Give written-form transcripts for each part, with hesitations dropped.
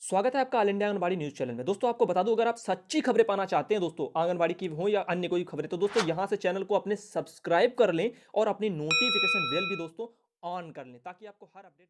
स्वागत है आपका all India anganwadi news channel में। दोस्तों आपको बता दूं, अगर आप सच्ची खबरें पाना चाहते हैं दोस्तों आंगनबाड़ी की हो या अन्य कोई खबरें, तो दोस्तों यहां से चैनल को अपने सब्सक्राइब कर लें और अपनी नोटिफिकेशन बेल भी दोस्तों ऑन कर लें ताकि आपको हर अपडेट।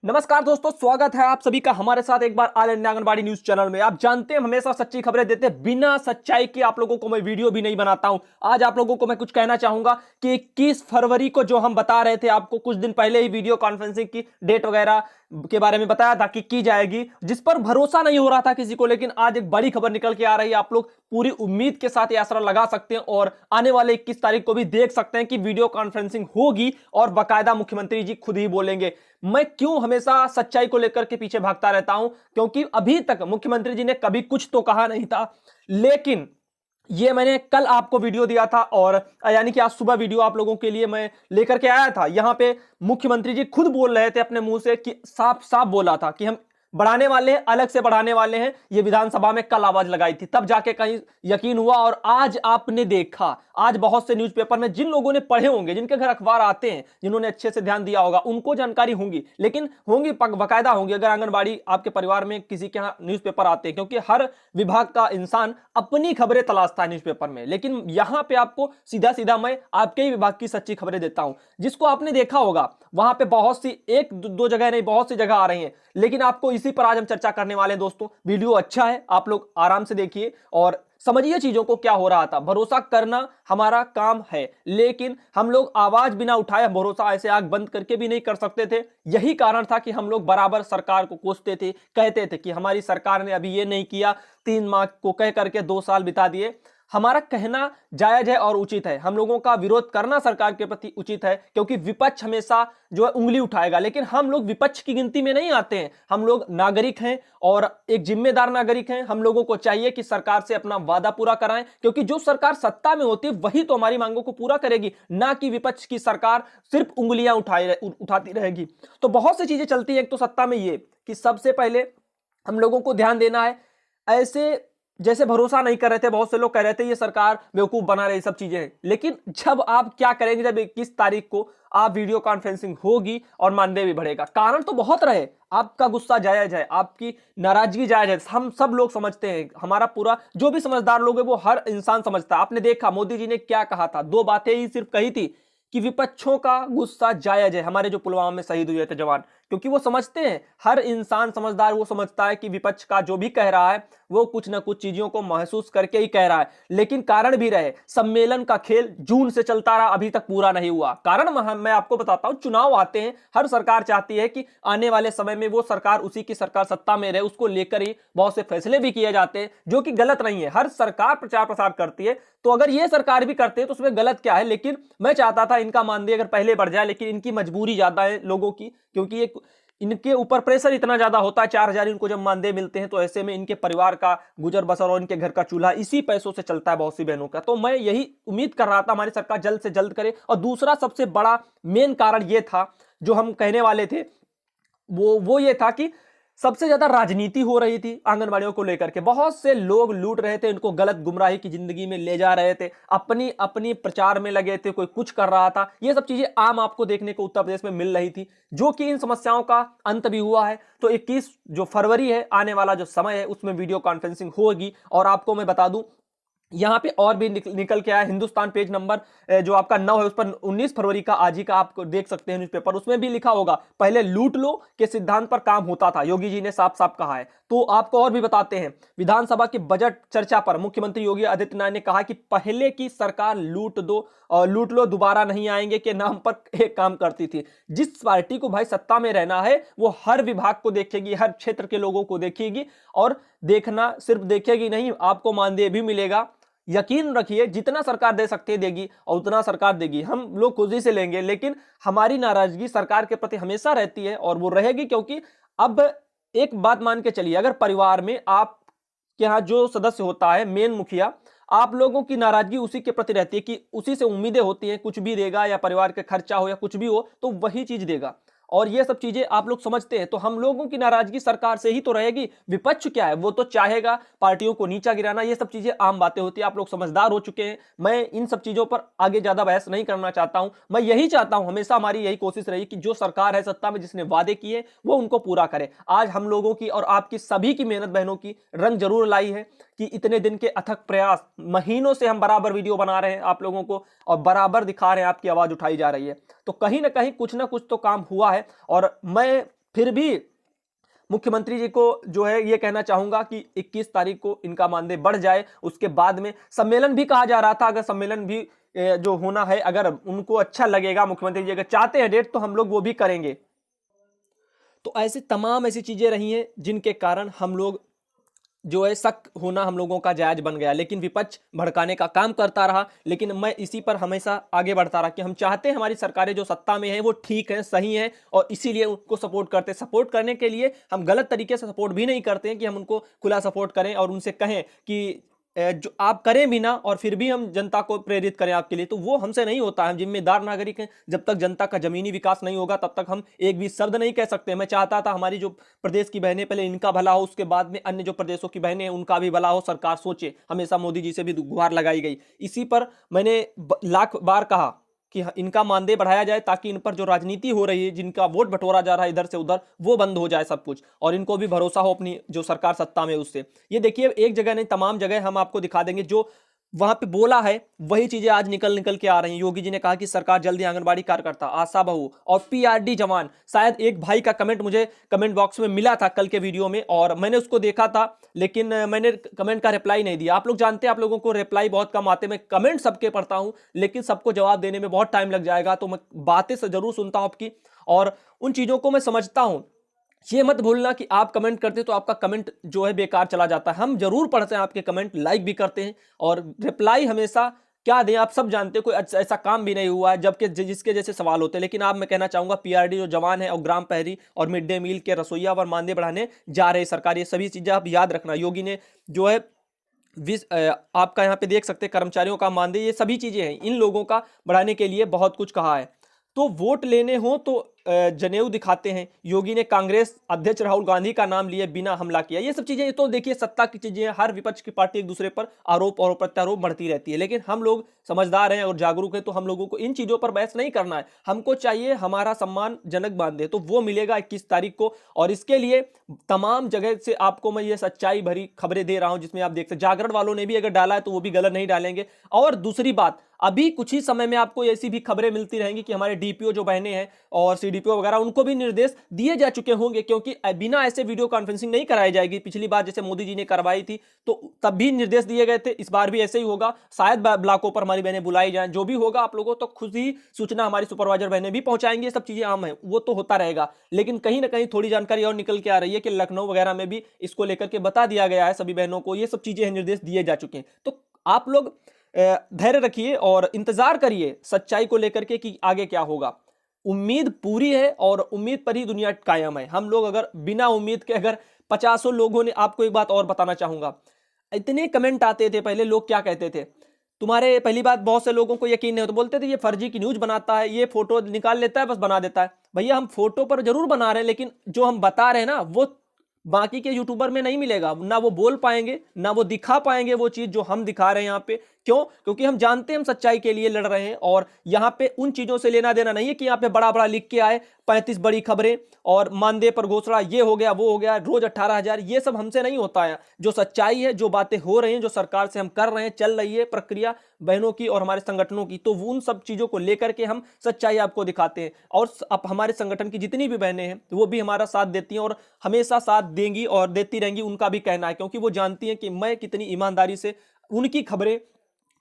नमस्कार दोस्तों, स्वागत है आप सभी का हमारे साथ एक बार all India anganwadi news channel में। आप जानते हैं हम हमेशा सच्ची खबरें देते हैं, बिना सच्चाई के आप लोगों को मैं वीडियो भी नहीं बनाता हूं। आज आप लोगों को मैं कुछ कहना चाहूंगा कि 21 फरवरी को जो हम बता रहे थे आपको कुछ दिन पहले ही वीडियो कॉन्फ्रेंसिंग की डेट वगैरह के बारे में बताया था कि की जाएगी, जिस पर भरोसा नहीं हो रहा था किसी को, लेकिन आज एक बड़ी खबर निकल के आ रही है। आप लोग पूरी उम्मीद के साथ ये आसरा लगा सकते हैं और आने वाले 21 तारीख को भी देख सकते हैं कि वीडियो कॉन्फ्रेंसिंग होगी और बाकायदा मुख्यमंत्री जी खुद ही बोलेंगे। मैं क्यों हमेशा सच्चाई को लेकर के पीछे भागता रहता हूं, क्योंकि अभी तक मुख्यमंत्री जी ने कभी कुछ तो कहा नहीं था, लेकिन ये मैंने कल आपको वीडियो दिया था और यानी कि आज सुबह वीडियो आप लोगों के लिए मैं लेकर के आया था। यहां पे मुख्यमंत्री जी खुद बोल रहे थे अपने मुंह से कि साफ साफ बोला था कि हम बढ़ाने वाले हैं, अलग से बढ़ाने वाले हैं। ये विधानसभा में कल आवाज लगाई थी, तब जाके कहीं यकीन हुआ। और आज आपने देखा, आज बहुत से न्यूज़पेपर में जिन लोगों ने पढ़े होंगे, जिनके घर अखबार आते हैं, जिन्होंने अच्छे से ध्यान दिया होगा, उनको जानकारी होंगी, लेकिन होंगी बाकायदा होंगी अगर आंगनबाड़ी आपके परिवार में किसी के यहाँ न्यूज़पेपर आते हैं, क्योंकि हर विभाग का इंसान अपनी खबरें तलाशता है न्यूज़पेपर में। लेकिन यहां पे आपको सीधा सीधा मैं आपके ही विभाग की सच्ची खबरें देता हूं, जिसको आपने देखा होगा। वहां पे बहुत सी, एक दो जगह नहीं, बहुत सी जगह आ रही हैं, लेकिन आपको इसी पर आज हम चर्चा करने वाले हैं। दोस्तों वीडियो अच्छा है, आप लोग आराम से देखिए और समझिए चीजों को क्या हो रहा था। भरोसा करना हमारा काम है, लेकिन हम लोग आवाज बिना उठाए भरोसा ऐसे आंख बंद करके भी नहीं कर सकते थे। यही कारण था कि हम लोग बराबर सरकार को कोसते थे, कहते थे कि हमारी सरकार ने अभी ये नहीं किया, 3 माह को कह करके 2 साल बिता दिए। हमारा कहना जायज है और उचित है, हम लोगों का विरोध करना सरकार के प्रति उचित है, क्योंकि विपक्ष हमेशा जो है उंगली उठाएगा, लेकिन हम लोग विपक्ष की गिनती में नहीं आते हैं। हम लोग नागरिक हैं और एक जिम्मेदार नागरिक हैं। हम लोगों को चाहिए कि सरकार से अपना वादा पूरा कराएं, क्योंकि जो सरकार सत्ता में होती है वही तो हमारी मांगों को पूरा करेगी, ना कि विपक्ष की सरकार सिर्फ उंगलियां उठाती रहेगी। तो बहुत सी चीजें चलती है। एक तो सत्ता में ये कि सबसे पहले हम लोगों को ध्यान देना है, ऐसे जैसे भरोसा नहीं कर रहे थे, बहुत से लोग कह रहे थे ये सरकार बेवकूफ बना रही, सब चीजें हैं, लेकिन जब आप क्या करेंगे, जब 21 तारीख को आप वीडियो कॉन्फ्रेंसिंग होगी और मानदेय भी बढ़ेगा। कारण तो बहुत रहे, आपका गुस्सा जायज है, आपकी नाराजगी जायज है, हम सब लोग समझते हैं, हमारा पूरा जो भी समझदार लोग है वो हर इंसान समझता है। आपने देखा मोदी जी ने क्या कहा था, 2 बातें ही सिर्फ कही थी कि विपक्षों का गुस्सा जायज है। हमारे जो पुलवामा में शहीद हुए थे जवान, क्योंकि वो समझते हैं, हर इंसान समझदार वो समझता है कि विपक्ष का जो भी कह रहा है वो कुछ ना कुछ चीजों को महसूस करके ही कह रहा है। लेकिन कारण भी रहे, सम्मेलन का खेल जून से चलता रहा, अभी तक पूरा नहीं हुआ। कारण मैं आपको बताता हूं, चुनाव आते हैं, हर सरकार चाहती है कि आने वाले समय में वो सरकार, उसी की सरकार सत्ता में रहे, उसको लेकर ही बहुत से फैसले भी किए जाते हैं, जो कि गलत नहीं है। हर सरकार प्रचार प्रसार करती है, तो अगर ये सरकार भी करते हैं तो उसमें गलत क्या है। लेकिन मैं चाहता था इनका मानदेय अगर पहले बढ़ जाए, लेकिन इनकी मजबूरी ज्यादा है लोगों की, क्योंकि ये इनके ऊपर प्रेशर इतना ज्यादा होता है। 4,000 इनको जब मानदेय मिलते हैं, तो ऐसे में इनके परिवार का गुजर बसर और इनके घर का चूल्हा इसी पैसों से चलता है, बहुत सी बहनों का। तो मैं यही उम्मीद कर रहा था हमारी सरकार जल्द से जल्द करे। और दूसरा सबसे बड़ा मेन कारण ये था जो हम कहने वाले थे, वो ये था कि सबसे ज्यादा राजनीति हो रही थी आंगनबाड़ियों को लेकर के। बहुत से लोग लूट रहे थे, इनको गलत गुमराही की जिंदगी में ले जा रहे थे, अपनी अपनी प्रचार में लगे थे, कोई कुछ कर रहा था। ये सब चीजें आम आपको देखने को उत्तर प्रदेश में मिल रही थी, जो कि इन समस्याओं का अंत भी हुआ है। तो 21 जो फरवरी है, आने वाला जो समय है, उसमें वीडियो कॉन्फ्रेंसिंग होगी। और आपको मैं बता दूं, यहां पे और भी निकल के आया, हिंदुस्तान पेज नंबर जो आपका 9 है, उस पर 19 फरवरी का आज ही का आप देख सकते हैं न्यूज़पेपर, उसमें भी लिखा होगा पहले लूट लो के सिद्धांत पर काम होता था, योगी जी ने साफ साफ कहा है। तो आपको और भी बताते हैं, विधानसभा की बजट चर्चा पर मुख्यमंत्री योगी आदित्यनाथ ने कहा कि पहले की सरकार लूट दो और लूट लो दोबारा नहीं आएंगे के नाम पर एक काम करती थी। जिस पार्टी को भाई सत्ता में रहना है, वो हर विभाग को देखेगी, हर क्षेत्र के लोगों को देखेगी, और देखना सिर्फ देखेगी नहीं, आपको मानदेय भी मिलेगा। यकीन रखिए, जितना सरकार दे सकती है देगी और उतना सरकार देगी, हम लोग खुशी से लेंगे। लेकिन हमारी नाराजगी सरकार के प्रति हमेशा रहती है और वो रहेगी, क्योंकि अब एक बात मान के चलिए, अगर परिवार में आप के यहाँ जो सदस्य होता है, मेन मुखिया, आप लोगों की नाराजगी उसी के प्रति रहती है कि उसी से उम्मीदें होती हैं, कुछ भी देगा, या परिवार के खर्चा हो या कुछ भी हो तो वही चीज देगा। और ये सब चीजें आप लोग समझते हैं, तो हम लोगों की नाराजगी सरकार से ही तो रहेगी। विपक्ष क्या है, वो तो चाहेगा पार्टियों को नीचा गिराना, ये सब चीजें आम बातें होती है। आप लोग समझदार हो चुके हैं, मैं इन सब चीजों पर आगे ज्यादा बहस नहीं करना चाहता हूं। मैं यही चाहता हूं, हमेशा हमारी यही कोशिश रही कि जो सरकार है सत्ता में, जिसने वादे किए वो उनको पूरा करे। आज हम लोगों की और आपकी सभी की मेहनत बहनों की रंग जरूर लाई है कि इतने दिन के अथक प्रयास, महीनों से हम बराबर वीडियो बना रहे हैं आप लोगों को और बराबर दिखा रहे हैं, आपकी आवाज उठाई जा रही है। तो कहीं ना कहीं कुछ ना कुछ तो काम हुआ है। और मैं फिर भी मुख्यमंत्री जी को जो है ये कहना चाहूंगा कि 21 तारीख को इनका मानदेय बढ़ जाए। उसके बाद में सम्मेलन भी कहा जा रहा था, अगर सम्मेलन भी जो होना है, अगर उनको अच्छा लगेगा, मुख्यमंत्री जी अगर चाहते हैं डेट, तो हम लोग वो भी करेंगे। तो ऐसे तमाम ऐसी चीजें रही हैं जिनके कारण हम लोग जो है शक होना हम लोगों का जायज बन गया, लेकिन विपक्ष भड़काने का काम करता रहा। लेकिन मैं इसी पर हमेशा आगे बढ़ता रहा कि हम चाहते हैं हमारी सरकारें जो सत्ता में हैं वो ठीक हैं, सही हैं, और इसीलिए उनको सपोर्ट करते हैं। सपोर्ट करने के लिए हम गलत तरीके से सपोर्ट भी नहीं करते हैं कि हम उनको खुला सपोर्ट करें और उनसे कहें कि जो आप करें भी ना और फिर भी हम जनता को प्रेरित करें आपके लिए, तो वो हमसे नहीं होता है। हम जिम्मेदार नागरिक हैं, जब तक जनता का जमीनी विकास नहीं होगा तब तक हम एक भी शब्द नहीं कह सकते। मैं चाहता था हमारी जो प्रदेश की बहनें, पहले इनका भला हो, उसके बाद में अन्य जो प्रदेशों की बहनें हैं उनका भी भला हो, सरकार सोचे। हमेशा मोदी जी से भी गुहार लगाई गई, इसी पर मैंने लाख बार कहा कि इनका मानदेय बढ़ाया जाए ताकि इन पर जो राजनीति हो रही है, जिनका वोट बटोरा जा रहा है इधर से उधर, वो बंद हो जाए सब कुछ, और इनको भी भरोसा हो अपनी जो सरकार सत्ता में उससे। ये देखिए, एक जगह नहीं तमाम जगह हम आपको दिखा देंगे जो वहां पे बोला है वही चीजें आज निकल निकल के आ रही हैं। योगी जी ने कहा कि सरकार जल्दी आंगनबाड़ी कार्यकर्ता, आशा बहू और पीआरडी जवान। शायद एक भाई का कमेंट मुझे कमेंट बॉक्स में मिला था कल के वीडियो में, और मैंने उसको देखा था, लेकिन मैंने कमेंट का रिप्लाई नहीं दिया। आप लोग जानते हैं, आप लोगों को रिप्लाई बहुत कम आते। मैं कमेंट सबके पढ़ता हूं, लेकिन सबको जवाब देने में बहुत टाइम लग जाएगा, तो मैं बातें से जरूर सुनता हूं आपकी, और उन चीजों को मैं समझता हूं। ये मत भूलना कि आप कमेंट करते तो आपका कमेंट जो है बेकार चला जाता है। हम जरूर पढ़ते हैं आपके कमेंट, लाइक भी करते हैं, और रिप्लाई हमेशा क्या दें आप सब जानते हैं। कोई ऐसा काम भी नहीं हुआ है जबकि जिसके जैसे सवाल होते हैं। लेकिन आप, मैं कहना चाहूंगा, पीआरडी जो जवान है और ग्राम प्रहरी और मिड डे मील के रसोइया पर मानदेय बढ़ाने जा रहे सरकार, ये सभी चीजें आप याद रखना। योगी ने जो है आपका यहाँ पे देख सकते हैं कर्मचारियों का मानदेय, ये सभी चीजें हैं, इन लोगों का बढ़ाने के लिए बहुत कुछ कहा है। तो वोट लेने हो तो जनेऊ दिखाते हैं। योगी ने कांग्रेस अध्यक्ष राहुल गांधी का नाम लिए बिना हमला किया। ये सब चीजें तो देखिए सत्ता की चीजें, हर विपक्ष की पार्टी एक दूसरे पर आरोप और प्रत्यारोप बढ़ती रहती है, लेकिन हम लोग समझदार हैं और जागरूक हैं, तो हम लोगों को इन चीजों पर बहस नहीं करना है। हमको चाहिए हमारा सम्मानजनक मानदेय, तो वो मिलेगा 21 तारीख को। और इसके लिए तमाम जगह से आपको मैं ये सच्चाई भरी खबरें दे रहा हूं, जिसमें आप देख सकते, जागरण वालों ने भी अगर डाला है तो वो भी गलत नहीं डालेंगे। और दूसरी बात, अभी कुछ ही समय में आपको ऐसी भी खबरें मिलती रहेंगी कि हमारे डीपीओ जो बहनें हैं और सीडीपीओ वगैरह, उनको भी निर्देश दिए जा चुके होंगे, क्योंकि बिना ऐसे वीडियो कॉन्फ्रेंसिंग नहीं कराई जाएगी। पिछली बार जैसे मोदी जी ने करवाई थी तो तब भी निर्देश दिए गए थे, इस बार भी ऐसे ही होगा। शायद ब्लॉकों पर हमारी बहनें बुलाई जाएं, जो भी होगा आप लोगों तो खुद ही सूचना हमारी सुपरवाइजर बहनें भी पहुंचाएंगे। सब चीजें आम है, वो तो होता रहेगा। लेकिन कहीं ना कहीं थोड़ी जानकारी और निकल के आ रही है कि लखनऊ वगैरह में भी इसको लेकर के बता दिया गया है सभी बहनों को, ये सब चीजें निर्देश दिए जा चुके हैं। तो आप लोग धैर्य रखिए और इंतजार करिए सच्चाई को लेकर के कि आगे क्या होगा। उम्मीद पूरी है और उम्मीद पर ही दुनिया कायम है। हम लोग अगर बिना उम्मीद के, अगर 50 लोगों ने, आपको एक बात और बताना चाहूंगा, इतने कमेंट आते थे पहले, लोग क्या कहते थे, तुम्हारे, पहली बात, बहुत से लोगों को यकीन नहीं हो तो बोलते थे ये फर्जी की न्यूज बनाता है, ये फोटो निकाल लेता है बस बना देता है। भैया, हम फोटो पर जरूर बना रहे हैं, लेकिन जो हम बता रहे हैं ना, वो बाकी के यूट्यूबर में नहीं मिलेगा। ना वो बोल पाएंगे, ना वो दिखा पाएंगे वो चीज जो हम दिखा रहे हैं यहाँ पे। क्यों? क्योंकि हम जानते हैं हम सच्चाई के लिए लड़ रहे हैं, और यहाँ पे उन चीजों से लेना देना नहीं है कि यहाँ पे बड़ा बड़ा लिख के आए 35 बड़ी खबरें और मानदेय पर घोषणा, ये हो गया वो हो गया, रोज 18,000, ये सब हमसे नहीं होता है। जो सच्चाई है, जो बातें हो रही हैं, जो सरकार से हम कर रहे हैं, चल रही है प्रक्रिया बहनों की और हमारे संगठनों की, तो उन सब चीजों को लेकर के हम सच्चाई आपको दिखाते हैं। और अब हमारे संगठन की जितनी भी बहनें हैं वो भी हमारा साथ देती हैं और हमेशा साथ देंगी और देती रहेंगी, उनका भी कहना है, क्योंकि वो जानती हैं कि मैं कितनी ईमानदारी से उनकी खबरें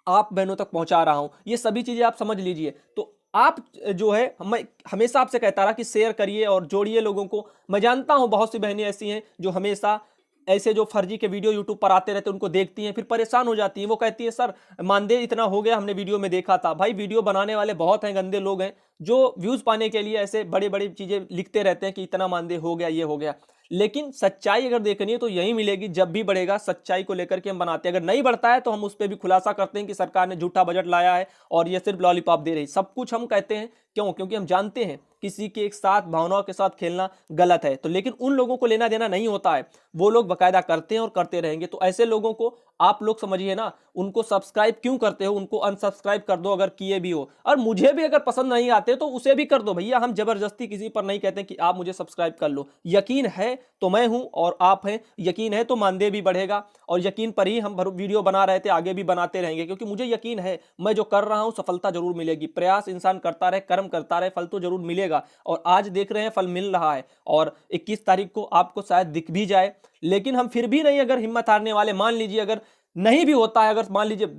आप बहनों तक पहुंचा रहा हूं। ये सभी चीजें आप समझ लीजिए। तो आप जो है, मैं हमेशा आपसे कहता रहा कि शेयर करिए और जोड़िए लोगों को। मैं जानता हूं बहुत सी बहनें ऐसी हैं जो हमेशा ऐसे जो फर्जी के वीडियो यूट्यूब पर आते रहते हैं उनको देखती हैं, फिर परेशान हो जाती हैं। वो कहती है सर मानदेय इतना हो गया, हमने वीडियो में देखा था। भाई, वीडियो बनाने वाले बहुत हैं, गंदे लोग हैं जो व्यूज पाने के लिए ऐसे बड़ी बड़ी चीजें लिखते रहते हैं कि इतना मानदेय हो गया, ये हो गया। लेकिन सच्चाई अगर देखनी है तो यही मिलेगी, जब भी बढ़ेगा सच्चाई को लेकर के हम बनाते हैं। अगर नहीं बढ़ता है तो हम उस पर भी खुलासा करते हैं कि सरकार ने झूठा बजट लाया है और ये सिर्फ लॉलीपॉप दे रही। सब कुछ हम कहते हैं, क्यों? क्योंकि हम जानते हैं किसी के एक साथ भावनाओं के साथ खेलना गलत है। तो लेकिन उन लोगों को लेना देना नहीं होता है, वो लोग बकायदा करते हैं और करते रहेंगे। तो ऐसे लोगों को आप लोग समझिए ना, उनको सब्सक्राइब क्यों करते हो, उनको अनसब्सक्राइब कर दो अगर किए भी हो। और मुझे भी अगर पसंद नहीं आते तो उसे भी कर दो भैया, हम जबरदस्ती किसी पर नहीं कहते कि आप मुझे सब्सक्राइब कर लो। यकीन है तो मैं हूं और आप हैं, यकीन है तो मानदेय भी बढ़ेगा, और यकीन पर ही हम वीडियो बना रहे थे, आगे भी बनाते रहेंगे, क्योंकि मुझे यकीन है मैं जो कर रहा हूं सफलता जरूर मिलेगी। प्रयास इंसान करता रहे, कर्म करता रहे, फल तो जरूर मिलेगा। और आज देख रहे हैं फल मिल रहा है, और 21 तारीख को आपको शायद दिख भी जाए। लेकिन हम फिर भी नहीं अगर हिम्मत हारने वाले, मान लीजिए अगर नहीं भी होता है, अगर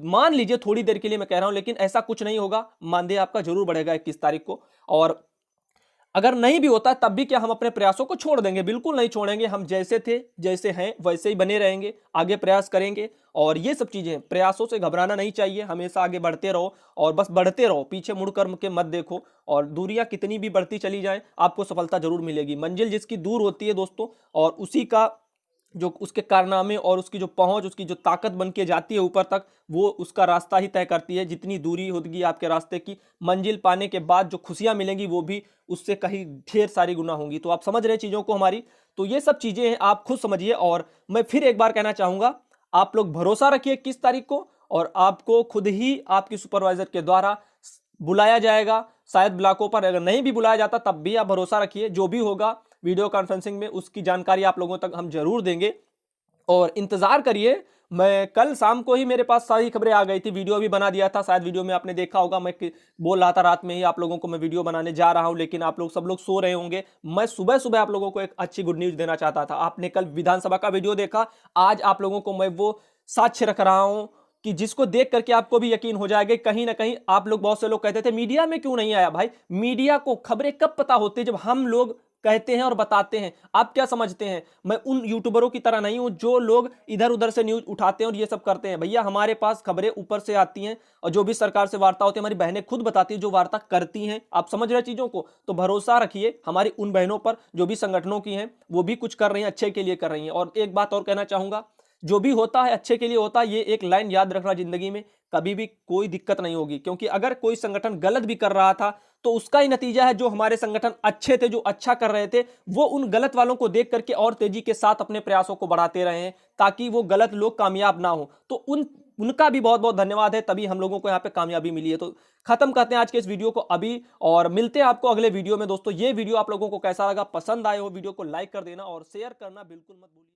मान लीजिए थोड़ी देर के लिए मैं कह रहा हूं, लेकिन ऐसा कुछ नहीं होगा, मानदेय आपका जरूर बढ़ेगा 21 तारीख को। और अगर नहीं भी होता तब भी क्या हम अपने प्रयासों को छोड़ देंगे? बिल्कुल नहीं छोड़ेंगे। हम जैसे थे जैसे हैं वैसे ही बने रहेंगे, आगे प्रयास करेंगे। और ये सब चीजें, प्रयासों से घबराना नहीं चाहिए, हमेशा आगे बढ़ते रहो और बस बढ़ते रहो, पीछे मुड़कर के मत देखो। और दूरियां कितनी भी बढ़ती चली जाए, आपको सफलता जरूर मिलेगी। मंजिल जिसकी दूर होती है दोस्तों, और उसी का जो उसके कारनामे और उसकी जो पहुंच, उसकी जो ताकत बन के जाती है ऊपर तक, वो उसका रास्ता ही तय करती है। जितनी दूरी होगी आपके रास्ते की, मंजिल पाने के बाद जो खुशियां मिलेंगी वो भी उससे कहीं ढेर सारी गुना होंगी। तो आप समझ रहे हैं चीजों को हमारी। तो ये सब चीजें हैं, आप खुद समझिए। और मैं फिर एक बार कहना चाहूंगा, आप लोग भरोसा रखिए 21 तारीख को, और आपको खुद ही आपकी सुपरवाइजर के द्वारा बुलाया जाएगा। शायद ब्लॉकों पर अगर नहीं भी बुलाया जाता तब भी आप भरोसा रखिए, जो भी होगा वीडियो कॉन्फ्रेंसिंग में उसकी जानकारी आप लोगों तक हम जरूर देंगे। और इंतजार करिए। मैं कल शाम को ही मेरे पास सारी खबरें आ गई थी, वीडियो भी बना दिया था, शायद वीडियो में आपने देखा होगा। मैं बोल रहा था रात में ही आप लोगों को मैं वीडियो बनाने जा रहा हूं, लेकिन आप लोग सब लोग सो रहे होंगे। मैं सुबह सुबह आप लोगों को एक अच्छी गुड न्यूज देना चाहता था। आपने कल विधानसभा का वीडियो देखा, आज आप लोगों को मैं वो साक्ष्य रख रहा हूं कि जिसको देख करके आपको भी यकीन हो जाएगा। कहीं ना कहीं आप लोग, बहुत से लोग कहते थे मीडिया में क्यों नहीं आया। भाई, मीडिया को खबरें कब पता होती है? जब हम लोग कहते हैं और बताते हैं। आप क्या समझते हैं मैं उन यूट्यूबरों की तरह नहीं हूं जो लोग इधर उधर से न्यूज उठाते हैं और ये सब करते हैं? भैया, हमारे पास खबरें ऊपर से आती हैं, और जो भी सरकार से वार्ता होती है हमारी बहनें खुद बताती है, जो वार्ता करती हैं। आप समझ रहे हैं चीजों को? तो भरोसा रखिए हमारी उन बहनों पर जो भी संगठनों की हैं, वो भी कुछ कर रही हैं, अच्छे के लिए कर रही हैं। और एक बात और कहना चाहूंगा, जो भी होता है अच्छे के लिए होता है। ये एक लाइन याद रखना, जिंदगी में कभी भी कोई दिक्कत नहीं होगी, क्योंकि अगर कोई संगठन गलत भी कर रहा था तो उसका ही नतीजा है। जो हमारे संगठन अच्छे थे, जो अच्छा कर रहे थे, वो उन गलत वालों को देख करके और तेजी के साथ अपने प्रयासों को बढ़ाते रहे हैं, ताकि वो गलत लोग कामयाब ना हो। तो उनका भी बहुत बहुत धन्यवाद है, तभी हम लोगों को यहाँ पे कामयाबी मिली है। तो खत्म करते हैं आज के इस वीडियो को अभी, और मिलते हैं आपको अगले वीडियो में। दोस्तों, ये वीडियो आप लोगों को कैसा लगा? पसंद आए हो वीडियो को लाइक कर देना और शेयर करना बिल्कुल मत भूलिए।